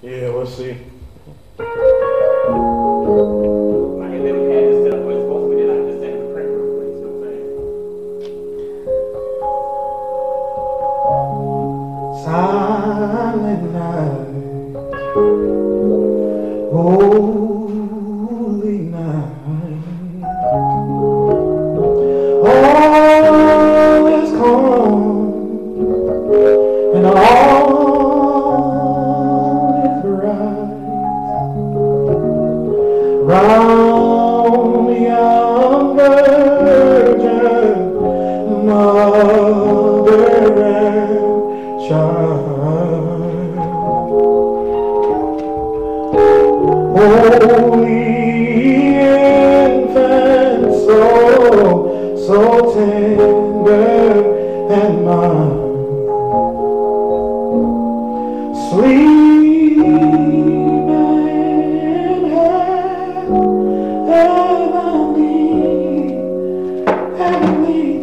Yeah, let's see. My head never had this set up where it's supposed to be. Then I just set it in the print real quick. You know what I'm saying? Silent night, holy night, all is calm and all is bright. Round the young virgin, mother and child, holy infant, so tender and mild, sleep in heavenly